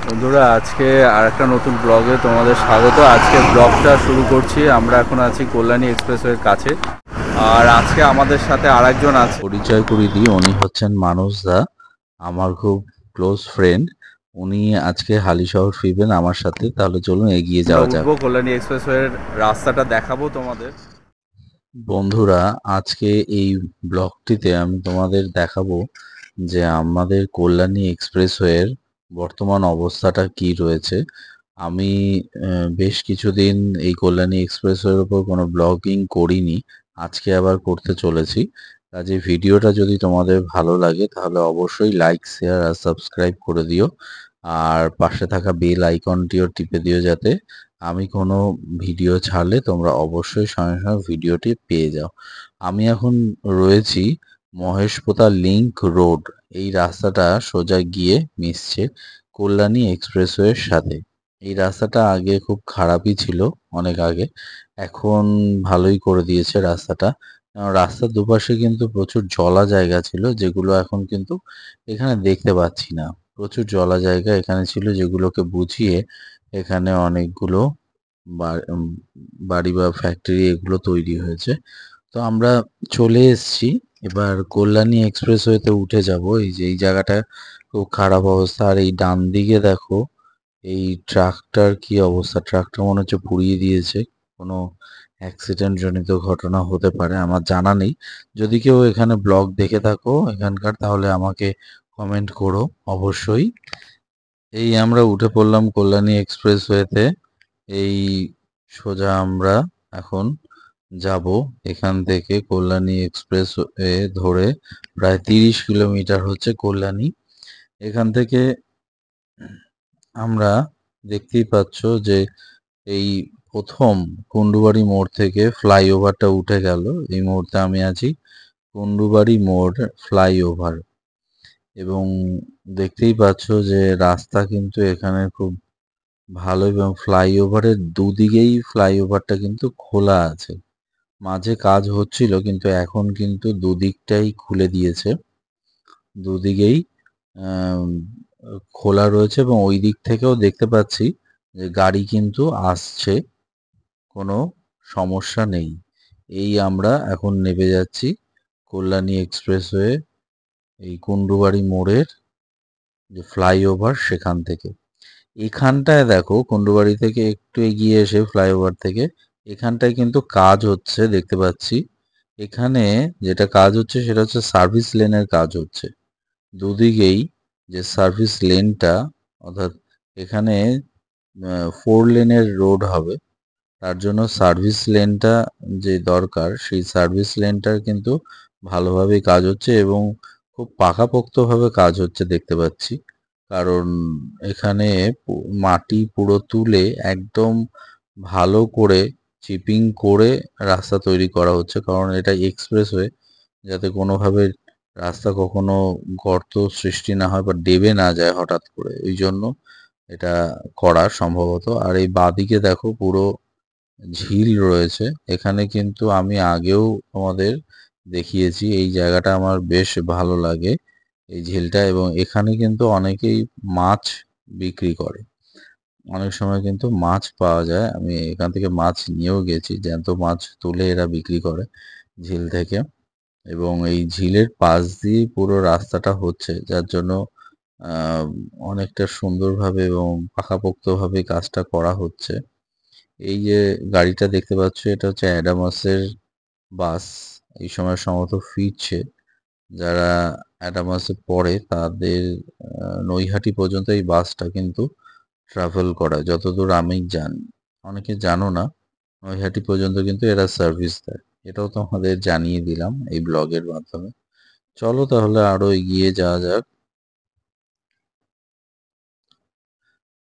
বন্ধুরা, আজকে আরেকটা নতুন ব্লগে তোমাদের স্বাগত। আজকে ব্লগটা শুরু করছি। আমরা এখন আছি কল্যাণী এক্সপ্রেসওয়ের কাছে। আর আজকে আমাদের সাথে আরেকজন আছে, পরিচয় করিয়ে দিই। উনি হচ্ছেন মানুষ দা, আমার খুব ক্লোজ ফ্রেন্ড। উনি আজকে হালিশহর ফিরবেন আমার সাথে। তাহলে চলুন এগিয়ে যাওয়া যাক। উঠবো, কল্যাণী এক্সপ্রেসওয়ের রাস্তাটা দেখাবো তোমাদের। বন্ধুরা, আজকে এই ব্লগটিতে আমি তোমাদের দেখাবো যে আমাদের কল্যাণী এক্সপ্রেসওয়ের বর্তমান অবস্থাটা কি রয়েছে। আমি বেশ কিছুদিন এই কল্যাণী এক্সপ্রেসওয়ের উপর কোনো ব্লগিং করিনি, আজকে আবার করতে চলেছি। কাজে ভিডিওটা যদি তোমাদের ভালো লাগে তাহলে অবশ্যই লাইক, শেয়ার আর সাবস্ক্রাইব করে দিও। আর পাশে থাকা বেল আইকনটিও টিপে দিও, যাতে আমি কোনো ভিডিও ছাড়লে তোমরা অবশ্যই সঙ্গে সঙ্গে ভিডিওটি পেয়ে যাও। আমি এখন রয়েছি মহেশপোতা লিংক রোড। এই রাস্তাটা সোজা গিয়ে মিশছে কল্যাণী এক্সপ্রেসওয়ের সাথে। এই রাস্তাটা আগে খুব খারাপই ছিল, অনেক আগে। এখন ভালোই করে দিয়েছে রাস্তাটা। রাস্তার দুপাশে কিন্তু প্রচুর জলা জায়গা ছিল, যেগুলো এখন কিন্তু এখানে দেখতে পাচ্ছি না। প্রচুর জলা জায়গা এখানে ছিল, যেগুলোকে বুঝিয়ে এখানে অনেকগুলো বাড়ি বা ফ্যাক্টরি এগুলো তৈরি হয়েছে। তো আমরা চলে এসেছি এবার কল্যাণী এক্সপ্রেসওয়েতে উঠে যাব। এই যে এই জায়গাটা খুব খারাপ অবস্থা। আর এই ডান দিকে দেখো, এই ট্রাকটার কি অবস্থা। ট্রাকটা মনে হচ্ছে পুড়িয়ে দিয়েছে। কোনো অ্যাক্সিডেন্ট জনিত ঘটনা হতে পারে, আমার জানা নেই। যদি কেউ এখানে ব্লগ দেখে থাকো এখানকার, তাহলে আমাকে কমেন্ট করো অবশ্যই। এই আমরা উঠে পড়লাম কল্যাণী এক্সপ্রেসওয়েতে। এই সোজা আমরা এখন যাব এখান থেকে কল্যাণী এক্সপ্রেসওয়ে ধরে। প্রায় 30 কিলোমিটার হচ্ছে কল্যাণী। এখান থেকে আমরা দেখতেই পাচ্ছ যে এই প্রথম কুন্ডুবাড়ি মোড় থেকে ফ্লাইওভারটা উঠে গেল। এই মুহূর্তে আমি আছি কুন্ডুবাড়ি মোড় ফ্লাইওভার, এবং দেখতেই পাচ্ছ যে রাস্তা কিন্তু এখানে খুব ভালো, এবং ফ্লাইওভারের দুদিকেই ফ্লাইওভারটা কিন্তু খোলা আছে। মাঝে কাজ হচ্ছিল, কিন্তু এখন কিন্তু দুদিকটাই খুলে দিয়েছে। দুদিকেই আহ, খোলা রয়েছে, এবং ওই দিক থেকেও দেখতে পাচ্ছি যে গাড়ি কিন্তু আসছে, কোনো সমস্যা নেই। এই আমরা এখন নেমে যাচ্ছি কল্যাণী এক্সপ্রেসওয়ে, এই কুন্ডুবাড়ি মোড়ের যে ফ্লাইওভার সেখান থেকে। এখানটায় দেখো, কুন্ডুবাড়ি থেকে একটু এগিয়ে এসে ফ্লাইওভার থেকে এখানটায় কিন্তু কাজ হচ্ছে দেখতে পাচ্ছি। এখানে যেটা কাজ হচ্ছে সেটা হচ্ছে সার্ভিস লেনের কাজ হচ্ছে। দুদিকেই যে সার্ভিস লেনটা, অর্থাৎ এখানে 4 লেনের রোড হবে। তার জন্য সার্ভিস লেনটা যে দরকার, সেই সার্ভিস লেনটার কিন্তু ভালোভাবেই কাজ হচ্ছে, এবং খুব পাকাপোক্তভাবে কাজ হচ্ছে দেখতে পাচ্ছি। কারণ এখানে মাটি পুরো তুলে একদম ভালো করে চিপিং করে রাস্তা তৈরি করা হচ্ছে। কারণ এটা এক্সপ্রেসওয়ে, যাতে কোনোভাবে রাস্তা কখনো গর্ত সৃষ্টি না হয় বা দেবে না যায় হঠাৎ করে, এই জন্য এটা করা সম্ভবত। আর এই বাঁদিকে দেখো পুরো ঝিল রয়েছে। এখানে কিন্তু আমি আগেও তোমাদের দেখিয়েছি। এই জায়গাটা আমার বেশ ভালো লাগে, এই ঝিলটা। এবং এখানে কিন্তু অনেকেই মাছ বিক্রি করে। অনেক সময় কিন্তু মাছ পাওয়া যায়। আমি এখান থেকে মাছ নিয়েও গেছি, জ্যান্ত মাছ তুলে এরা বিক্রি করে ঝিল থেকে। এবং এই ঝিলের পাশ দিয়ে পুরো রাস্তাটা হচ্ছে, যার জন্য আহ অনেকটা সুন্দরভাবে এবং পাকাপোক্তভাবে কাজটা করা হচ্ছে। এই যে গাড়িটা দেখতে পাচ্ছ, এটা হচ্ছে অ্যাডামাসের বাস। এই সময় সম্ভবত ফিরছে। যারা অ্যাডামাসে পড়ে তাদের নৈহাটি পর্যন্ত এই বাসটা কিন্তু ট্রাভেল করায়, যতদূর আমি জানি। অনেকে জানো না, নৈহাটি পর্যন্ত কিন্তু এরা সার্ভিস দেয়। এটাও তোমাদের জানিয়ে দিলাম এই ব্লগের মাধ্যমে। চলো তাহলে আরো এগিয়ে যাওয়া যাক।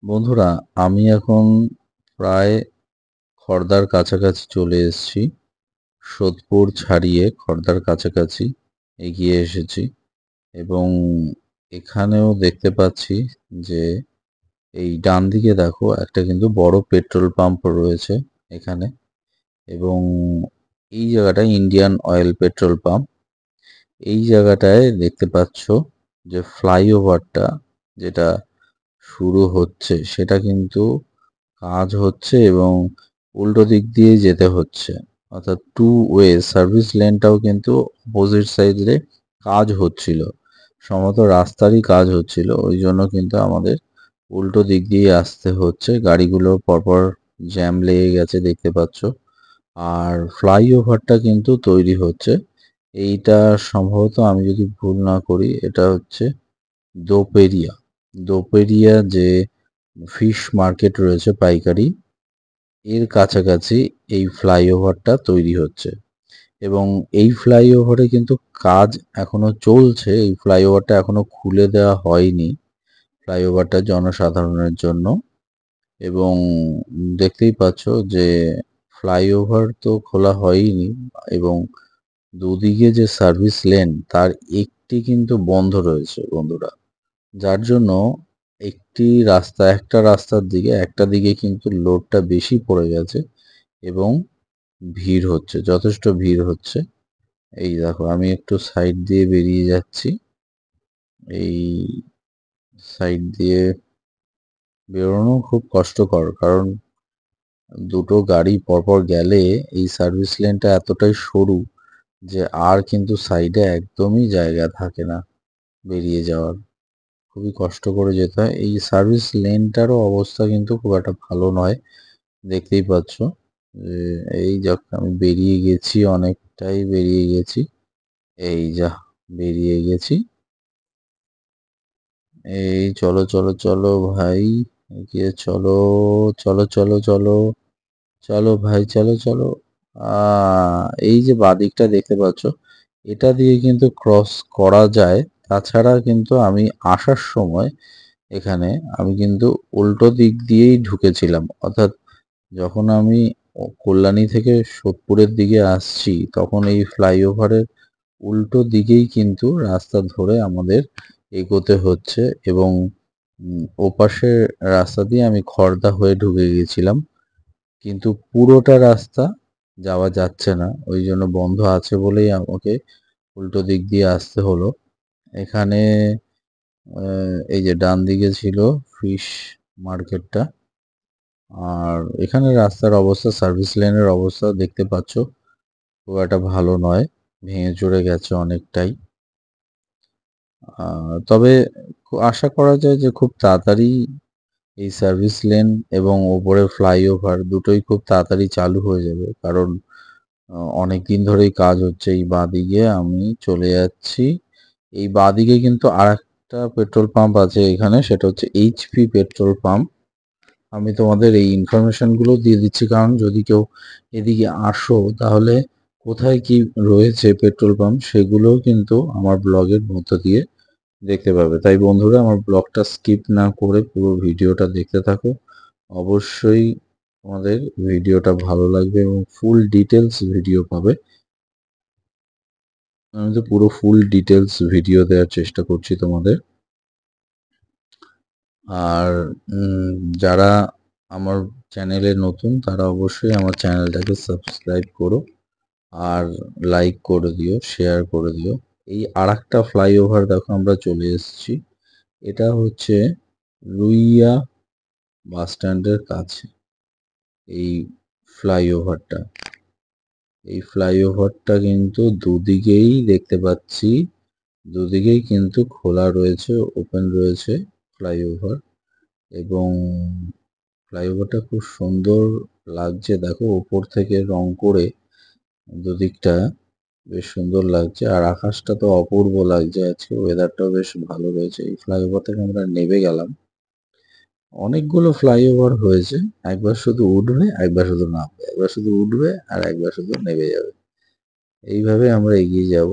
বন্ধুরা, আমি এখন প্রায় খড়দার কাছাকাছি চলে এসেছি। সোদপুর ছাড়িয়ে খড়দার কাছাকাছি এগিয়ে এসেছি, এবং এখানেও দেখতে পাচ্ছি যে এই ডান দিকে দেখো একটা কিন্তু বড় পেট্রোল পাম্প রয়েছে এখানে। এবং এই জায়গাটায় ইন্ডিয়ান অয়েল পেট্রোল পাম্প। এই জায়গাটায় দেখতে পাচ্ছ যে ফ্লাইওভারটা, যেটা শুরু হচ্ছে সেটা কিন্তু কাজ হচ্ছে এবং উল্টো দিক দিয়ে যেতে হচ্ছে, অর্থাৎ টু ওয়ে সার্ভিস লেনটাও কিন্তু অপোজিট সাইডে কাজ হচ্ছিল, সম্ভবত রাস্তারই কাজ হচ্ছিল, ওই জন্য কিন্তু আমাদের উল্টো দিক দিয়ে আসতে হচ্ছে। গাড়িগুলো পরপর জ্যাম লেগে গেছে দেখতে পাচ্ছ। আর ফ্লাইওভারটা কিন্তু তৈরি হচ্ছে, এইটা সম্ভবত আমি যদি ভুল না করি এটা হচ্ছে দোপেরিয়া। দোপেরিয়া যে ফিশ মার্কেট রয়েছে পাইকারি, এর কাছাকাছি এই ফ্লাইওভারটা তৈরি হচ্ছে এবং এই ফ্লাইওভারে কিন্তু কাজ এখনো চলছে। এই ফ্লাইওভারটা এখনো খুলে দেওয়া হয়নি, ফ্লাইওভারটা জনসাধারণের জন্য। এবং দেখতেই পাচ্ছ যে ফ্লাইওভার তো খোলা হয়নি এবং দুদিকে যে সার্ভিস লেন তার একটি কিন্তু বন্ধ রয়েছে বন্ধুরা, যার জন্য একটা রাস্তার দিকে একটা দিকে কিন্তু লোডটা বেশি পড়ে গেছে এবং ভিড় হচ্ছে, যথেষ্ট ভিড় হচ্ছে। এই দেখো আমি একটু সাইড দিয়ে বেরিয়ে যাচ্ছি, এই সাইড দিয়ে বেরোনো খুব কষ্টকর, কারণ দুটো গাড়ি পরপর গেলে এই সার্ভিস লেনটা এতটাই সরু যে আর কিন্তু সাইডে একদমই জায়গা থাকে না বেরিয়ে যাওয়ার, খুবই কষ্ট করে যেতে হয়। এই সার্ভিস লেনটারও অবস্থা কিন্তু খুব একটা ভালো নয়, দেখতেই পাচ্ছ যে এই যখন আমি বেরিয়ে গেছি, অনেকটাই বেরিয়ে গেছি, এই যা বেরিয়ে গেছি। এই চলো চলো চলো ভাই, এগিয়ে চলো, চলো চলো চলো, চলো ভাই চলো চলো। এই যে বাদিকটা দেখতে পাচ্ছ, এটা দিয়ে কিন্তু ক্রস করা যায়। তাছাড়া কিন্তু আমি আসার সময় এখানে আমি কিন্তু উল্টো দিক দিয়েই ঢুকেছিলাম, অর্থাৎ যখন আমি কল্যাণী থেকে সোদপুরের দিকে আসছি তখন এই ফ্লাইওভারের উল্টো দিকেই কিন্তু রাস্তা ধরে আমাদের এগোতে হচ্ছে এবং ওপাশের রাস্তা দিয়ে আমি খড়দা হয়ে ঢুকে গেছিলাম, কিন্তু পুরোটা রাস্তা যাওয়া যাচ্ছে না, ওই জন্য বন্ধ আছে বলেই আমাকে উল্টো দিক দিয়ে আসতে হলো। এখানে এই যে ডান দিকে ছিল ফিশ মার্কেটটা, আর এখানে রাস্তার অবস্থা, সার্ভিস লেনের অবস্থা দেখতে পাচ্ছ খুব একটা ভালো নয়, ভেঙে চড়ে গেছে অনেকটাই। তবে আশা করা যায় যে খুব তাড়াতাড়ি এই সার্ভিস লেন এবং ওপরে ফ্লাইওভার দুটোই খুব তাড়াতাড়ি চালু হয়ে যাবে, কারণ অনেক দিন ধরেই কাজ হচ্ছে। এই বাঁদিকে আমি চলে যাচ্ছি, এই বাঁদিকে কিন্তু আর একটা পেট্রোল পাম্প আছে এখানে, সেটা হচ্ছে এইচপি পেট্রোল পাম্প। আমি তোমাদের এই ইনফরমেশনগুলো দিয়ে দিচ্ছি, কারণ যদি কেউ এদিকে আসো তাহলে কোথায় কি রয়েছে পেট্রোল পাম্প সেগুলোও কিন্তু আমার ব্লগের মধ্য দিয়ে দেখতে পাবে। তাই বন্ধুরা আমার ব্লগটা স্কিপ না করে পুরো ভিডিওটা দেখতে থাকো, অবশ্যই তোমাদের ভিডিওটা ভালো লাগবে এবং ফুল ডিটেলস ভিডিও পাবে। আমি তো পুরো ফুল ডিটেলস ভিডিও দেওয়ার চেষ্টা করছি তোমাদের। আর যারা আমার চ্যানেলে নতুন তারা অবশ্যই আমার চ্যানেলটাকে সাবস্ক্রাইব করো আর লাইক করে দিও, শেয়ার করে দিও। এই আরেকটা ফ্লাইওভার দেখো আমরা চলে এসেছি, এটা হচ্ছে রুইয়া বাস স্ট্যান্ডের কাছে এই ফ্লাইওভারটা। এই ফ্লাইওভারটা কিন্তু দুদিকেই দেখতে পাচ্ছি, দুদিকেই কিন্তু খোলা রয়েছে, ওপেন রয়েছে ফ্লাইওভার, এবং ফ্লাইওভারটা খুব সুন্দর লাগছে দেখো, ওপর থেকে রং করে দুদিকটা বেশ সুন্দর লাগছে। আর আকাশটা তো অপূর্ব লাগছে, আজকে ওয়েদারটাও বেশ ভালো রয়েছে। এই ফ্লাইওভার থেকে আমরা নেমে গেলাম, অনেকগুলো ফ্লাইওভার হয়েছে, একবার শুধু উঠবে একবার শুধু নামবে, একবার শুধু উঠবে আর একবার শুধু নেমে যাবে, এইভাবে আমরা এগিয়ে যাব।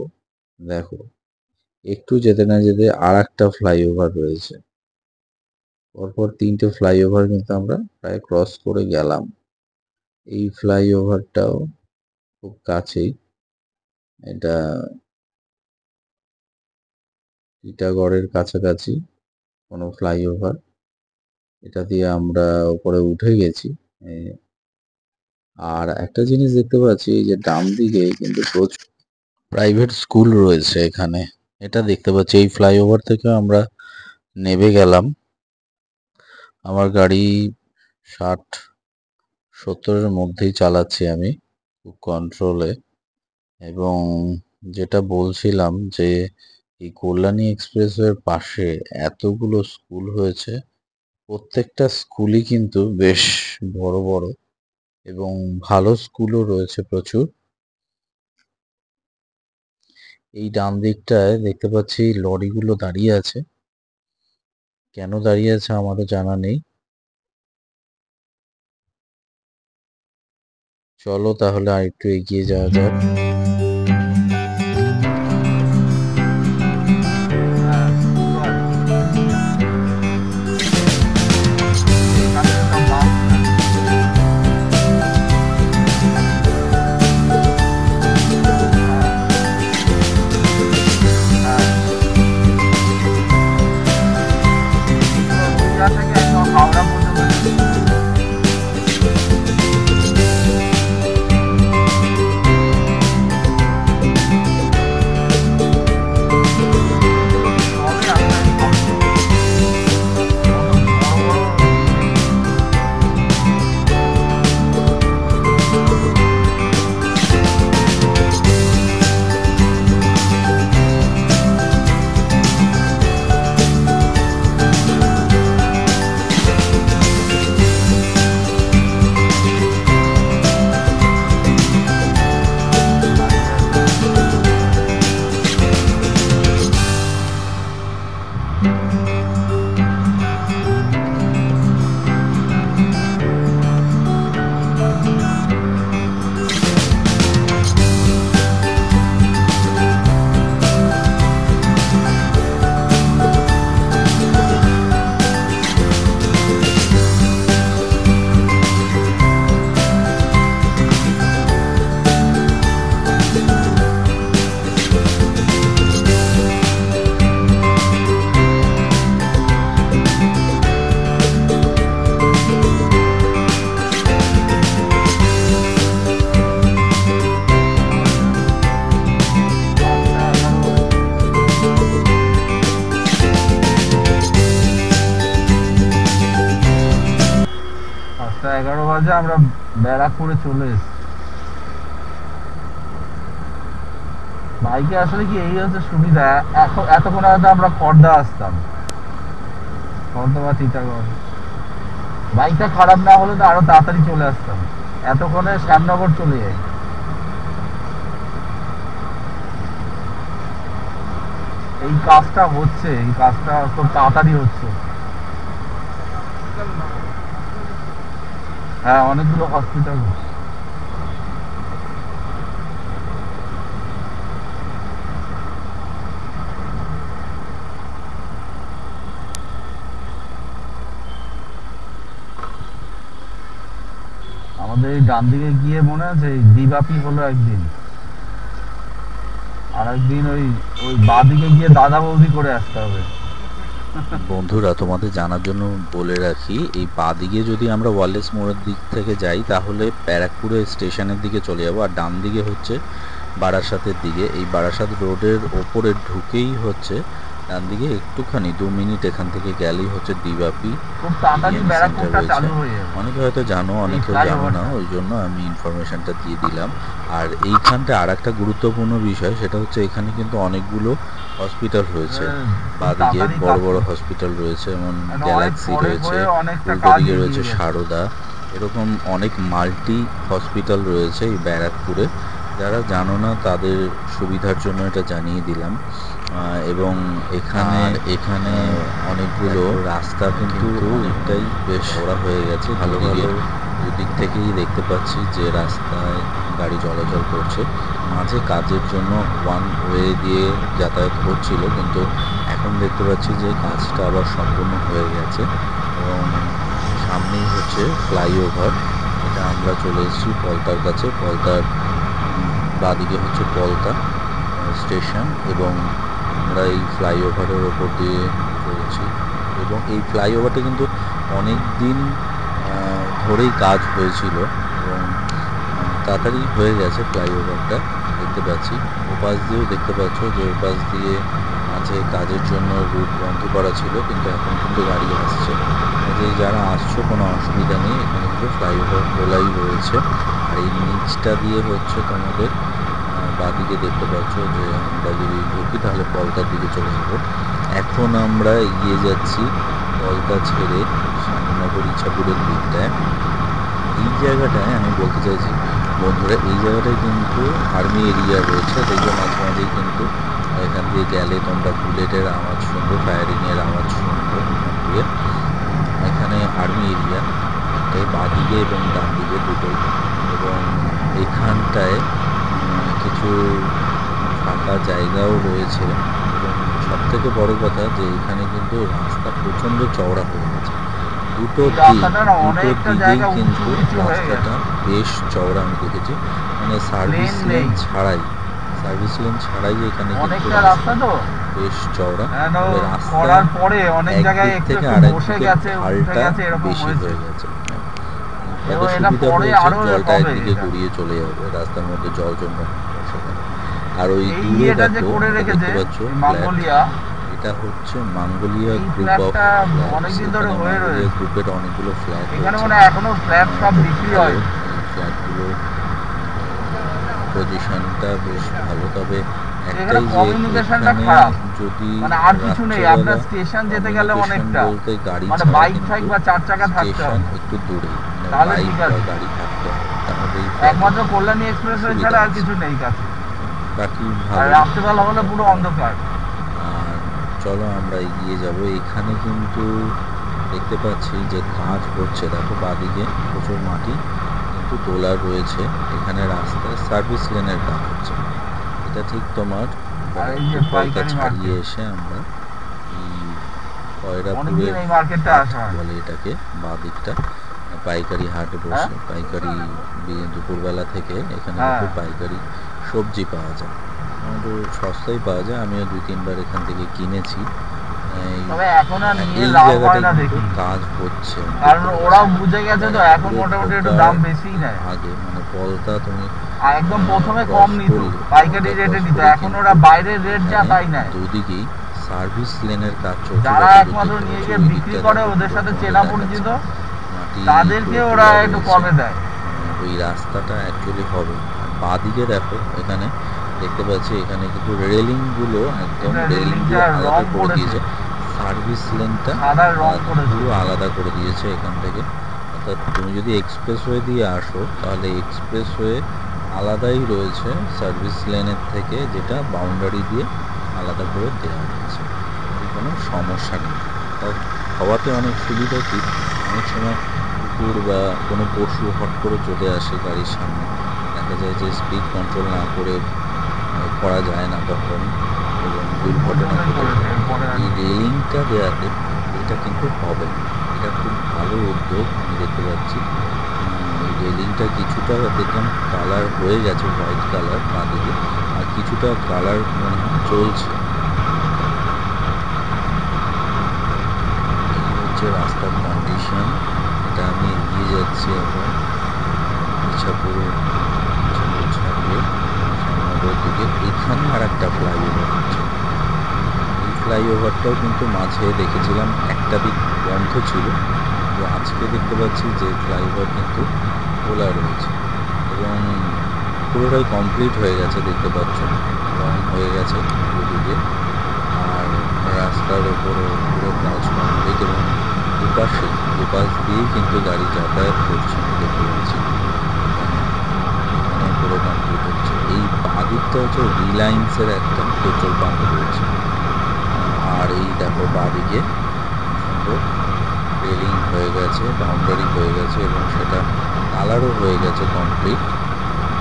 দেখো একটু যেতে না যেতে আর একটা ফ্লাইওভার রয়েছে, পরপর তিনটে ফ্লাইওভার কিন্তু আমরা প্রায় ক্রস করে গেলাম। এই ফ্লাইওভারটাও খুব কাছেই, এটা টিটাগড়ের কাছাকাছি কোনো ফ্লাইওভার, এটা দিয়ে আমরা উপরে উঠে গেছি। আর একটা জিনিস দেখতে পাচ্ছি, এই যে ডান দিকে কিন্তু প্রচুর প্রাইভেট স্কুল রয়েছে এখানে, এটা দেখতে পাচ্ছি। এই ফ্লাইওভার থেকে আমরা নেমে গেলাম আমার গাড়ি 60-70-এর মধ্যেই চালাচ্ছি আমি, খুব কন্ট্রোলে। এবং যেটা বলছিলাম যে এই কল্যাণী এক্সপ্রেসওয়ের পাশে এতগুলো স্কুল হয়েছে, প্রত্যেকটা স্কুলই কিন্তু বেশ বড় বড় এবং ভালো স্কুলও রয়েছে প্রচুর। এই ডান দিকটায় দেখতে পাচ্ছি লরিগুলো দাঁড়িয়ে আছে, কেন দাঁড়িয়ে আছে আমারও জানা নেই। চলো তাহলে আর একটু এগিয়ে যাওয়া যাক। আমরা ব্যারাকপুরে চলে এসেছি বাইকে। আসলে কি এই হচ্ছে সুবিধা, এতক্ষণ আগে আমরা খড়দা আসতাম, খড়দা বা টিটাগড়। বাইকটা খারাপ না হলে তো আরো তাড়াতাড়ি চলে আসতাম, এতক্ষণে শ্যামনগর চলে যাই। এই কাজটা হচ্ছে, এই কাজটা খুব তাড়াতাড়ি হচ্ছে। হ্যাঁ, অনেকগুলো হসপিটাল। আমাদের এই ডান দিকে গিয়ে মনে আছে দিবাপি হলো একদিন, আর একদিন ওই ওই বাদিকে গিয়ে দাদা বৌদি করে আসতে হবে। বন্ধুরা, তোমাদের জানার জন্য বলে রাখি, এই বাদিকে যদি আমরা ওয়ালেস মোড়ের দিক থেকে যাই তাহলে ব্যারাকপুরের স্টেশনের দিকে চলে যাবো, আর ডান দিকে হচ্ছে বারাসাতের দিকে। এই বারাসাত রোডের ওপরে ঢুকেই হচ্ছে ডান দিকে একটুখানি 2 মিনিট এখান থেকে গেলেই হচ্ছে দিবাপি সেন্টার রয়েছে। অনেকে হয়তো জানো, অনেকেও জানো না, ওই জন্য আমি ইনফরমেশনটা দিয়ে দিলাম। আর এইখানটা আর একটা গুরুত্বপূর্ণ বিষয়, সেটা হচ্ছে এখানে কিন্তু অনেকগুলো হসপিটাল রয়েছে। বাদিকে বড় বড় হসপিটাল রয়েছে, যেমন গ্যালাক্সি রয়েছে, উল্টো দিকে রয়েছে সারদা, এরকম অনেক মাল্টি হসপিটাল রয়েছে এই ব্যারাকপুরে। যারা জানো না তাদের সুবিধার জন্য এটা জানিয়ে দিলাম। এবং এখানে অনেকগুলো রাস্তা কিন্তু অনেকটাই বেশ চওড়া হয়ে গেছে, ভালো ভালো দুদিক থেকেই দেখতে পাচ্ছি যে রাস্তায় গাড়ি চলাচল করছে। মাঝে কাজের জন্য ওয়ান ওয়ে দিয়ে যাতায়াত করছিল, কিন্তু এখন দেখতে পাচ্ছি যে কাজটা আবার সম্পূর্ণ হয়ে গেছে এবং সামনেই হচ্ছে ফ্লাইওভার। এটা আমরা চলে এসেছি পলতার কাছে। পলতার বাদিকে হচ্ছে পলতা স্টেশন এবং আমরা এই ফ্লাইওভারের ওপর দিয়ে চলছি। এবং এই ফ্লাইওভারটা কিন্তু অনেক দিন ধরেই কাজ হয়েছিল এবং তাড়াতাড়ি হয়ে গেছে ফ্লাইওভারটা, দেখতে পাচ্ছি। ওপাশ দিয়েও দেখতে পাচ্ছ যে ওপাশ দিয়ে মাঝে কাজের জন্য রুট বন্ধ করা ছিল, কিন্তু এখন কিন্তু গাড়ি আসছে। কাজেই যারা আসছো কোনো অসুবিধা নেই, এখানে কিন্তু ফ্লাইওভার খোলাই রয়েছে। আর এই নিচটা দিয়ে হচ্ছে তোমাদের বাঁদিকে দেখতে পাচ্ছ যে আমরা যদি ঢুকি তাহলে পলতার দিকে চলে যাবো। এখন আমরা এগিয়ে যাচ্ছি পলতা ছেড়ে শ্যামনগর ইচ্ছাপুরের দিকটায়। এই জায়গাটায় আমি বলতে চাইছি বন্ধুরা, এই জায়গাটায় কিন্তু আর্মি এরিয়া রয়েছে। দেখবে মাঝে মাঝেই কিন্তু এখান দিয়ে গেলে তোমরা বুলেটের আওয়াজ শুনবো, ফায়ারিংয়ের আওয়াজ শুনবো এখান দিয়ে। এখানে আর্মি এরিয়া বাঁদিকে এবং ডান দিকে দুটোই। এবং এখানটায় কিছু ফাঁকা জায়গাও রয়েছে। এবং সব থেকে বড় কথা যে এখানে কিন্তু রাস্তা প্রচণ্ড চওড়া হয়ে গেছে। দুটো দিকেই কিন্তু রাস্তাটা বেশ চওড়া আমি দেখেছি, মানে সার্ভিস লেন ছাড়াই এখানে কিন্তু রাস্তা বেশ চওড়া। রাস্তার পরে অনেক জায়গায় থেকে আরেক দিকে খালটা বেশি হয়ে গেছে। তাতে সুবিধা হয়েছে, জলটা একদিকে গড়িয়ে চলে যাবে, রাস্তার মধ্যে জল জমবে না সেখানে। আর ওই দূরে দেখো দেখতে পাচ্ছ এটা হচ্ছে মাঙ্গলিয়া গ্রুপ অফ মাঙ্গলিয়া গ্রুপের অনেকগুলো ফ্ল্যাট রয়েছে। ফ্ল্যাটগুলো পজিশনটা বেশ ভালো, তবে একটাই যে এখানে যদি বলতে গাড়ি স্টেশন একটু দূরে, বাইক বা গাড়ি থাকতে হবে, তাহলেই একমাত্র কল্যাণী এক্সপ্রেসওয়ে ছাড়া আর কিছু নেই কাছে। বাকি আর রাত্রিবেলা হলে পুরো অন্ধকার। আর চলো আমরা এগিয়ে যাব। এখানে কিন্তু দেখতে পাচ্ছি যে কাজ হচ্ছে, দেখো বাঁদিকে প্রচুর মাটি কিন্তু তোলা রয়েছে। এখানে রাস্তায় সার্ভিস লেনের কাজ হচ্ছে। এটা ঠিক তোমার পয়টা ছাড়িয়ে এসে আমরা কয়রাপুরের বলে এটাকে, বাঁদিকটা পাইকারি হাট বসে। পাইকারি দুপুরবেলা থেকে এখানে কিন্তু পাইকারি সবজি পাওয়া যায়, একটু সস্তায় পাওয়া যায়। আমিও 2-3 বার এখান থেকে কিনেছি। এই জায়গাটায় কাজ হচ্ছে, কারণ ওরা বুঝে গেছে তো এখন মোটামুটি একটু দাম বেশি নেয়। আগে মানে পলতা তুমি একদম প্রথমে কম নিত, পাইকারি রেটে নিত, এখন ওরা বাইরের রেট যা তাই নেয়। দুদিকেই সার্ভিস লেনের কাজ চলছে। যারা একমাত্র নিয়ে গিয়ে বিক্রি করে ওদের সাথে চেনা পরিচিত, তাদেরকে ওরা একটু কমে দেয়। ওই রাস্তাটা অ্যাকচুয়ালি হবে। বাঁদিকে দেখো এখানে দেখতে পাচ্ছি এখানে কিন্তু রেলিং গুলো একদম রেলিং দিয়ে আলাদা করে দিয়েছে। সার্ভিস লেনটা পুরো আলাদা করে দিয়েছে এখান থেকে। অর্থাৎ তুমি যদি এক্সপ্রেসওয়ে দিয়ে আসো তাহলে এক্সপ্রেসওয়ে আলাদাই রয়েছে সার্ভিস লেনের থেকে, যেটা বাউন্ডারি দিয়ে আলাদা করে দেওয়া হয়েছে। কোনো সমস্যা নেই, তাও হওয়াতে অনেক সুবিধা কি, অনেক সময় কুকুর বা কোনো পশু হট করে চলে আসে গাড়ির সামনে, দেখা যায় যে স্পিড কন্ট্রোল না করে করা যায় না তখন, এবং দুর্ঘটনা ঘটে। এই রেলিংটা দেওয়াতে এটা কিন্তু হবে, এটা খুব ভালো উদ্যোগ আমি দেখতে পাচ্ছি। এই রেলিংটা কিছুটা দেখলাম কালার হয়ে গেছে, হোয়াইট কালার বাঁদিকে, আর কিছুটা কালার মনে হয় চলছে। এই হচ্ছে রাস্তার কন্ডিশন। এটা আমি এগিয়ে যাচ্ছি এখন ইচ্ছাপুর ছাড়িয়ে শ্যামনগর দিকে। এখানে আর একটা ফ্লাইওভার হচ্ছে। এই ফ্লাইওভারটাও কিন্তু মাঝে দেখেছিলাম একটা দিক বন্ধ ছিল, তো আজকে দেখতে পাচ্ছি যে ফ্লাইওভার কিন্তু খোলা রয়েছে এবং পুরোটাই কমপ্লিট হয়ে গেছে। দেখতে পাচ্ছ রং হয়ে গেছে দুদিকে, আর রাস্তার ওপরও পুরো কাজ কমপ্লিট এবং দুপাশ দিয়েই কিন্তু গাড়ি যাতায়াত করছে আমি দেখতে পাচ্ছি। এখানে পুরো কমপ্লিট হচ্ছে। এই বাঁদিকটা হচ্ছে রিলায়েন্সের একটা পেট্রোল পাম্প রয়েছে। আর এই দেখো বাঁদিকে সুন্দর রেলিং হয়ে গেছে, বাউন্ডারি হয়ে গেছে এবং সেটা কালারও হয়ে গেছে কমপ্লিট।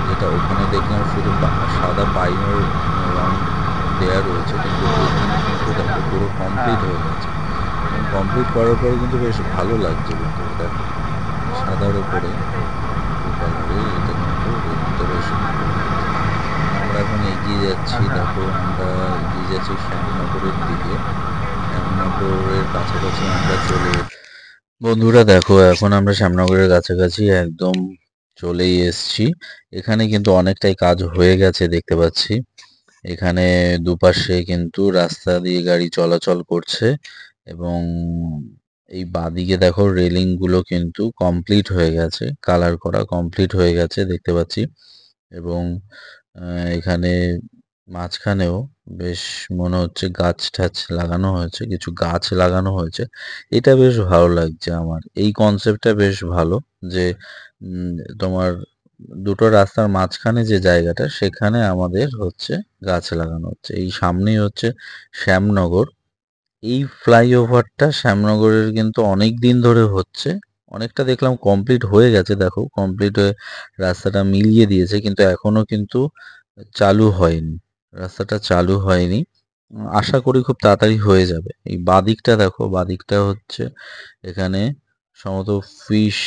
যেটা ওখানে দেখলাম শুধু সাদা বাইরের রং দেওয়া রয়েছে, কিন্তু এখানে কিন্তু দেখো পুরো কমপ্লিট হয়ে গেছে। এবং কমপ্লিট করার পরে কিন্তু বেশ ভালো লাগছে কিন্তু এটা সাদার উপরে কালারে, এটা কিন্তু দেখতে বেশ ভালো লাগছে। আমরা এখন এগিয়ে যাচ্ছি, দেখো আমরা এগিয়ে যাচ্ছি শ্যামনগরের দিকে। শ্যামনগরের কাছাকাছি আমরা চলে বন্ধুরা, দেখো এখন আমরা শ্যামনগরের কাছাকাছি একদম চলেই এসছি। এখানে কিন্তু অনেকটাই কাজ হয়ে গেছে দেখতে পাচ্ছি। এখানে দুপাশে কিন্তু রাস্তা দিয়ে গাড়ি চলাচল করছে এবং এই বাঁদিকে দেখো রেলিং গুলো কিন্তু কমপ্লিট হয়ে গেছে, কালার করা কমপ্লিট হয়ে গেছে দেখতে পাচ্ছি। এবং এখানে মাঝখানেও বেশ মনে হচ্ছে গাছ টাছ লাগানো হয়েছে, কিছু গাছ লাগানো হয়েছে। এটা বেশ ভালো লাগছে আমার, এই কনসেপ্টটা বেশ ভালো যে উম, তোমার দুটো রাস্তার মাঝখানে যে জায়গাটা সেখানে আমাদের হচ্ছে গাছ লাগানো হচ্ছে। এই সামনেই হচ্ছে শ্যামনগর। এই ফ্লাইওভারটা শ্যামনগরের কিন্তু অনেক দিন ধরে হচ্ছে, অনেকটা দেখলাম কমপ্লিট হয়ে গেছে, দেখো কমপ্লিট হয়ে রাস্তাটা মিলিয়ে দিয়েছে, কিন্তু এখনো কিন্তু চালু হয়নি, রাস্তাটা চালু হয়নি। আশা করি খুব তাড়াতাড়ি হয়ে যাবে। এই বাদিকটা দেখো, বাদিকটা হচ্ছে এখানে সম্ভবত ফিশ,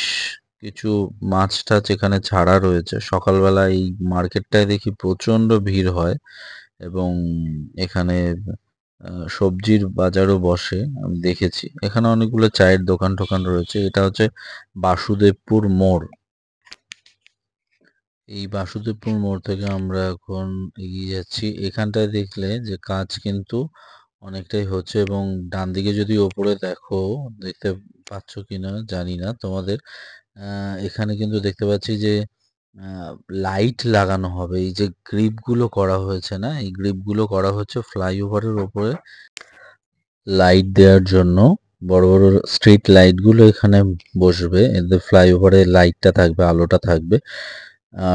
কিছু মাছ টাছ এখানে ছাড়া রয়েছে। সকালবেলা এই মার্কেটটায় দেখি প্রচন্ড ভিড় হয়, এবং এখানে সবজির বাজারও বসে, আমি দেখেছি। এখানে অনেকগুলো চায়ের দোকান টোকান রয়েছে। এটা হচ্ছে বাসুদেবপুর মোড়। এই বাসুদেবপুর মোড় থেকে আমরা এখন এগিয়ে যাচ্ছি। এখানটায় দেখলে যে কাজ কিন্তু অনেকটাই হচ্ছে, এবং ডান দিকে যদি ওপরে দেখো, দেখতে পাচ্ছ কিনা জানি না তোমাদের, এখানে কিন্তু দেখতে পাচ্ছি যে লাইট লাগানো হবে। এই যে গ্রিপ গুলো করা হয়েছে না, এই গ্রিপ গুলো করা হচ্ছে ফ্লাইওভারের ওপরে লাইট দেওয়ার জন্য। বড় বড় স্ট্রিট লাইট গুলো এখানে বসবে, এতে ফ্লাইওভারে লাইটটা থাকবে, আলোটা থাকবে।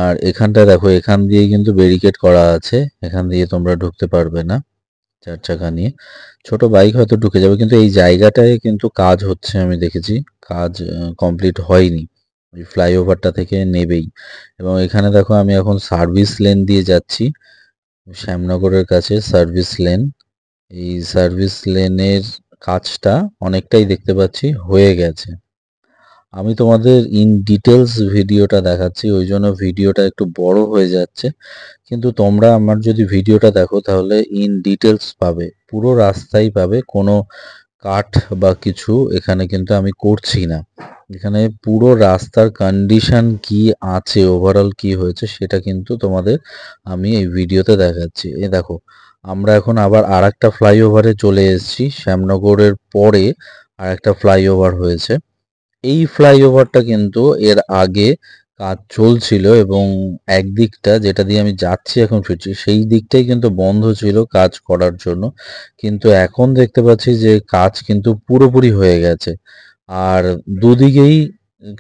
আর এখানটা দেখো, এখান দিয়ে কিন্তু ব্যারিকেড করা আছে, এখান দিয়ে তোমরা ঢুকতে পারবে না চার চাকা নিয়ে। ছোট বাইক হয়তো ঢুকে যাবে, কিন্তু এই জায়গাটায় কিন্তু কাজ হচ্ছে, আমি দেখেছি কাজ কমপ্লিট হয়নি ওই ফ্লাইওভারটা থেকে নেবেই। এবং এখানে দেখো আমি এখন সার্ভিস লেন দিয়ে যাচ্ছি, শ্যামনগরের কাছে সার্ভিস লেন। এই সার্ভিস লেনের কাজটা অনেকটাই দেখতে পাচ্ছি হয়ে গেছে। আমি তোমাদের ইন ডিটেলস ভিডিওটা দেখাচ্ছি, ওই জন্য ভিডিওটা একটু বড় হয়ে যাচ্ছে, কিন্তু তোমরা আমার যদি ভিডিওটা দেখো তাহলে ইন ডিটেলস পাবে, পুরো রাস্তাই পাবে, কোনো কাট বা কিছু এখানে কিন্তু আমি করছি না। এখানে পুরো রাস্তার কন্ডিশন কি আছে, ওভারঅল কি হয়েছে সেটা কিন্তু তোমাদের আমি এই ভিডিওতে দেখাচ্ছি। এ দেখো, আমরা এখন আবার আরেকটা ফ্লাইওভারে চলে এসেছি, শ্যামনগরের পরে আরেকটা ফ্লাইওভার হয়েছে। এই ফ্লাইওভারটা কিন্তু এর আগে কাজ চলছিল, এবং একদিকটা যেটা দিয়ে আমি যাচ্ছি এখন ফিরছি সেই দিকটাই কিন্তু বন্ধ ছিল কাজ করার জন্য। কিন্তু এখন দেখতে পাচ্ছি যে কাজ কিন্তু পুরোপুরি হয়ে গেছে, আর দুদিকেই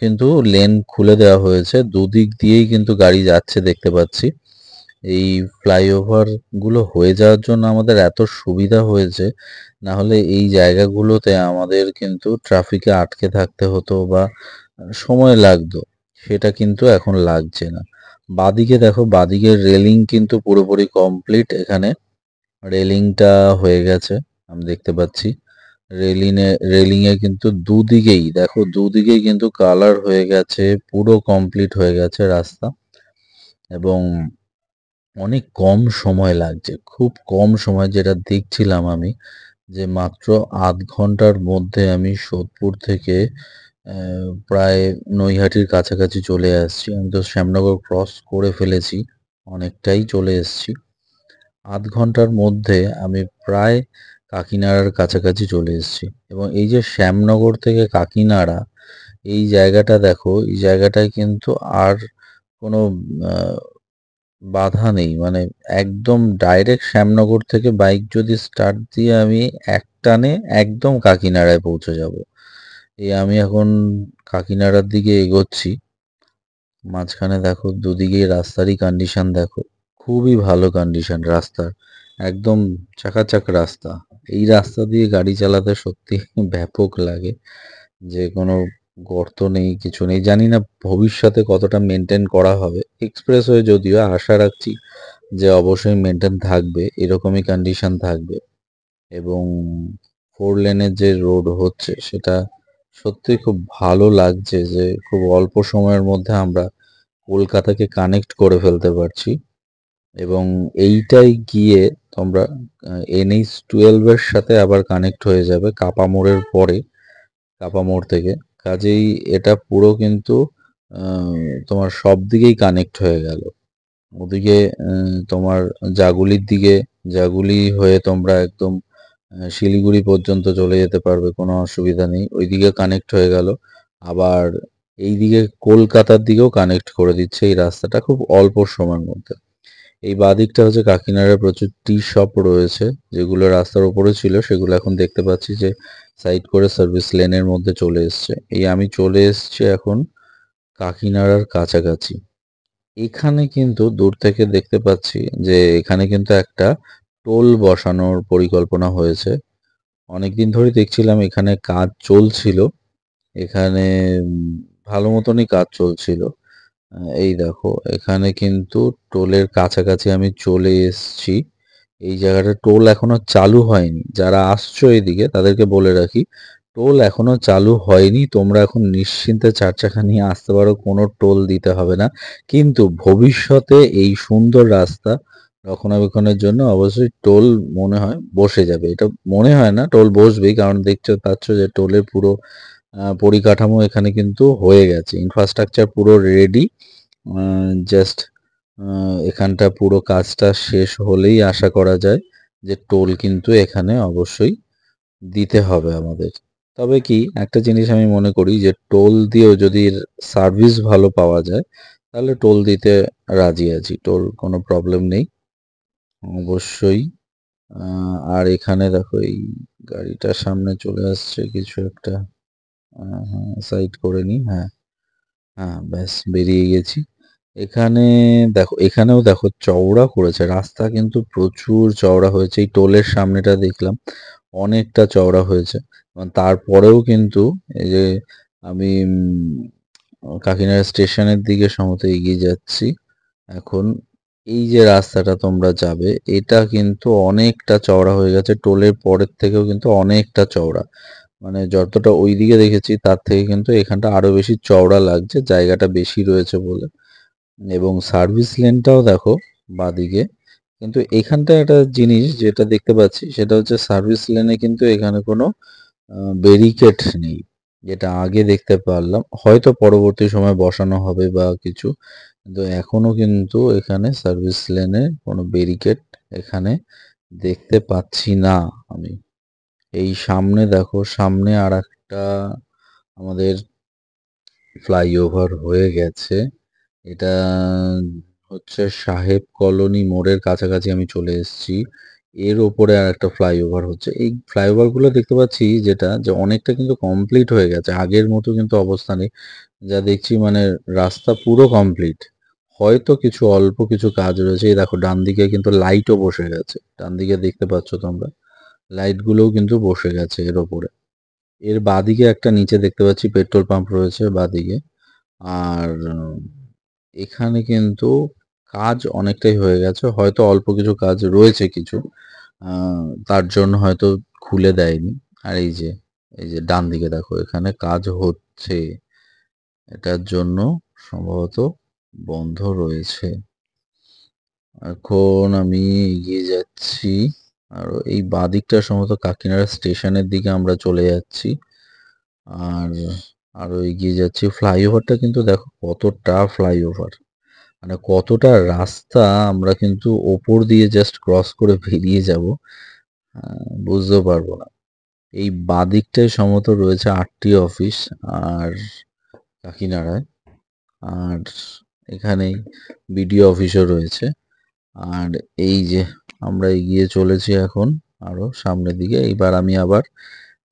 কিন্তু লেন খুলে দেওয়া হয়েছে, দুদিক দিয়েই কিন্তু গাড়ি যাচ্ছে দেখতে পাচ্ছি। এই ফ্লাইওভার গুলো হয়ে যাওয়ার জন্য আমাদের এত সুবিধা হয়েছে, না হলে এই জায়গাগুলোতে আমাদের কিন্তু ট্রাফিকে আটকে থাকতে হতো বা সময় লাগতো, সেটা কিন্তু এখন লাগছে না। বাদিকে দেখো, বাদিকের রেলিং কিন্তু পুরোপুরি কমপ্লিট, এখানে রেলিংটা হয়ে গেছে আমি দেখতে পাচ্ছি। রেলিং এ কিন্তু দুদিকেই দেখো, দুদিকেই কিন্তু কালার হয়ে গেছে, পুরো কমপ্লিট হয়ে গেছে রাস্তা, এবং অনেক কম সময় লাগছে, খুব কম সময়, যেটা দেখছিলাম আমি, যে মাত্র আধ ঘন্টার মধ্যে আমি সোদপুর থেকে প্রায় নৈহাটির কাছাকাছি চলে আসছি। আমি তো শ্যামনগর ক্রস করে ফেলেছি, অনেকটাই চলে এসেছি। আধ ঘন্টার মধ্যে আমি প্রায় কাকিনাড়ার কাছাকাছি চলে এসেছি। এবং এই যে শ্যামনগর থেকে কাকিনাড়া, এই জায়গাটা দেখো, এই জায়গাটায় কিন্তু আর কোনো বাধা নেই, মানে একদম ডাইরেক্ট শ্যামনগর থেকে বাইক যদি স্টার্ট দিয়ে আমি এক টানে একদম কাকিনাড়ায় পৌঁছে যাব। এই আমি এখন কাকিনাড়ার দিকে এগোচ্ছি। মাঝখানে দেখো দুদিকেই রাস্তারই কন্ডিশন দেখো, খুবই ভালো কন্ডিশন রাস্তার, একদম চাকাচাক রাস্তা। এই রাস্তা দিয়ে গাড়ি চালাতে সত্যি ব্যাপক লাগে, যে কোনো গর্ত নেই, কিছু নেই। জানি না ভবিষ্যতে কতটা মেনটেন করা হবে, এক্সপ্রেসওয়ে যদিও আশা রাখছি যে অবশ্যই মেনটেন থাকবে, এরকমই কন্ডিশন থাকবে। এবং 4 লেনের যে রোড হচ্ছে সেটা সত্যি খুব ভালো লাগছে, যে খুব অল্প সময়ের মধ্যে আমরা কলকাতাকে কানেক্ট করে ফেলতে পারছি। এবং এইটাই গিয়ে তোমরা NH-12 এর সাথে আবার কানেক্ট হয়ে যাবে কাপা মোড়ের পরে, কাপা মোড় থেকে। কাজেই এটা পুরো কিন্তু তোমার সব দিকেই কানেক্ট হয়ে গেল। ওদিকে তোমার জাগুলির দিকে, জাগুলি হয়ে তোমরা একদম শিলিগুড়ি পর্যন্ত চলে যেতে পারবে, কোনো অসুবিধা নেই। ওইদিকে কানেক্ট হয়ে গেল, আবার এইদিকে কলকাতার দিকেও কানেক্ট করে দিচ্ছে এই রাস্তাটা খুব অল্প সময়ের মধ্যে। এই বাঁদিকটা হচ্ছে কাকিনাড়ায় প্রচুর টি শপ রয়েছে, যেগুলো রাস্তার উপরে ছিল সেগুলো এখন দেখতে পাচ্ছি যে সাইড করে সার্ভিস লেনের মধ্যে চলে এসছে। এই আমি চলে এসছি এখন কাকিনাড়ার কাছাকাছি। এখানে কিন্তু দূর থেকে দেখতে পাচ্ছি যে এখানে কিন্তু একটা টোল বসানোর পরিকল্পনা হয়েছে। অনেকদিন ধরে দেখছিলাম এখানে কাজ চলছিল, এখানে ভালো মতনই কাজ চলছিল। এই দেখো এখানে কিন্তু টোলের কাছাকাছি আমি চলে এসছি। এই জায়গাটা টোল এখনো চালু হয়নি। যারা আসছো এদিকে তাদেরকে বলে রাখি, টোল এখনো চালু হয়নি। তোমরা এখন নিশ্চিন্তে চার চাকা নিয়ে আসতে পারো, কোনো টোল দিতে হবে না। কিন্তু ভবিষ্যতে এই সুন্দর রাস্তা রক্ষণাবেক্ষণের জন্য অবশ্যই টোল মনে হয় বসে যাবে। এটা মনে হয় না, টোল বসবেই, কারণ দেখতে পাচ্ছ যে টোলের পুরো পরিকাঠামো এখানে কিন্তু হয়ে গেছে, ইনফ্রাস্ট্রাকচার পুরো রেডি। জাস্ট এখানটা পুরো কাজটা শেষ হলেই আশা করা যায় যে টোল কিন্তু এখানে অবশ্যই দিতে হবে আমাদের। তবে কি একটা জিনিস আমি মনে করি যে টোল দিয়েও যদি সার্ভিস ভালো পাওয়া যায় তাহলে টোল দিতে রাজি আছি, টোল কোনো প্রবলেম নেই অবশ্যই। আর এখানে দেখো এই গাড়িটার সামনে চলে আসছে কিছু একটা, হ্যাঁ সাইড করে নি, হ্যাঁ হ্যাঁ ব্যাস বেরিয়ে গেছি। এখানে দেখো, এখানেও দেখো চওড়া করেছে রাস্তা, কিন্তু প্রচুর চওড়া হয়েছে। এই টোলের সামনেটা দেখলাম অনেকটা চওড়া হয়েছে। তারপরেও কিন্তু এই যে আমি কাকিনাড়া স্টেশনের দিকে সম্ভবত এগিয়ে যাচ্ছি এখন। এই যে রাস্তাটা তোমরা যাবে এটা কিন্তু অনেকটা চওড়া হয়ে গেছে, টোলের পরের থেকেও কিন্তু অনেকটা চওড়া। মানে যতটা ওইদিকে দেখেছি তার থেকে কিন্তু এখানটা আরো বেশি চওড়া লাগছে, জায়গাটা বেশি রয়েছে বলে। এবং সার্ভিস লেনটাও দেখো বাদিকে। কিন্তু এখানটা একটা জিনিস যেটা দেখতে পাচ্ছি সেটা হচ্ছে সার্ভিস লেনে কিন্তু এখানে কোনো ব্যারিকেড নেই, যেটা আগে দেখতে পারলাম। হয়তো পরবর্তী সময় বসানো হবে বা কিছু, কিন্তু এখনো কিন্তু এখানে সার্ভিস লেনে কোনো ব্যারিকেড এখানে দেখতে পাচ্ছি না আমি। এই সামনে দেখো, সামনে আর একটা আমাদের ফ্লাইওভার হয়ে গেছে। এটা হচ্ছে সাহেব কলোনি মোড়ের কাছাকাছি আমি চলে এসেছি। এর ওপরে আর একটা ফ্লাইওভার হচ্ছে। এই ফ্লাইওভার গুলো দেখতে পাচ্ছি যেটা যে অনেকটা কিন্তু কমপ্লিট হয়ে গেছে, আগের মতো কিন্তু অবস্থা নেই। যা দেখছি মানে রাস্তা পুরো কমপ্লিট, হয়তো কিছু অল্প কিছু কাজ রয়েছে। এই দেখো ডান দিকে কিন্তু লাইটও বসে গেছে, ডান দিকে দেখতে পাচ্ছ তোমরা লাইট গুলোও কিন্তু বসে গেছে এর ওপরে। এর বাদিকে একটা নিচে দেখতে পাচ্ছি পেট্রোল পাম্প রয়েছে বাদিকে। আর এখানে কিন্তু কাজ অনেকটাই হয়ে গেছে, হয়তো অল্প কিছু কাজ রয়েছে কিছু, তার জন্য হয়তো খুলে দেয়নি। আর এই যে ডান দিকে দেখো এখানে কাজ হচ্ছে, এটার জন্য সম্ভবত বন্ধ রয়েছে। এখন আমি এগিয়ে যাচ্ছি, আর এই বাদিকটা সম্ভবত কাকিনাড়া স্টেশনের দিকে আমরা চলে যাচ্ছি। আর আরো এগিয়ে যাচ্ছি। ফ্লাইওভারটা কিন্তু দেখো কতটা ফ্লাইওভার, মানে কতটা রাস্তা আমরা কিন্তু ওপর দিয়ে জাস্ট ক্রস করে বেরিয়ে যাব, বুঝতেও পারবো না। এই বাদিকটায় সম্ভবত রয়েছে আরটি অফিস আর কাকিনাড়ায়, আর এখানেই বিডিও অফিসও রয়েছে। আর এই যে আমরা এগিয়ে চলেছি এখন আরো সামনের দিকে। এইবার আমি আবার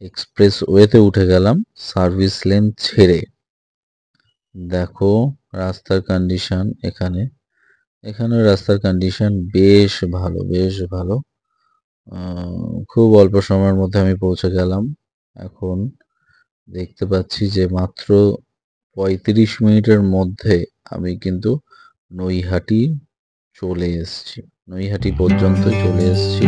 এক্সপ্রেস ওয়েতে উঠে গেলাম সার্ভিস লেন ছেড়ে। দেখো রাস্তার কন্ডিশন এখানে, এখানে রাস্তার কন্ডিশন বেশ ভালো, বেশ ভালো। খুব অল্প সময়ের মধ্যে আমি পৌঁছে গেলাম। এখন দেখতে পাচ্ছি যে মাত্র 35 মিনিটের মধ্যে আমি কিন্তু নৈহাটি চলে এসেছি, নৈহাটি পর্যন্ত চলে এসেছি।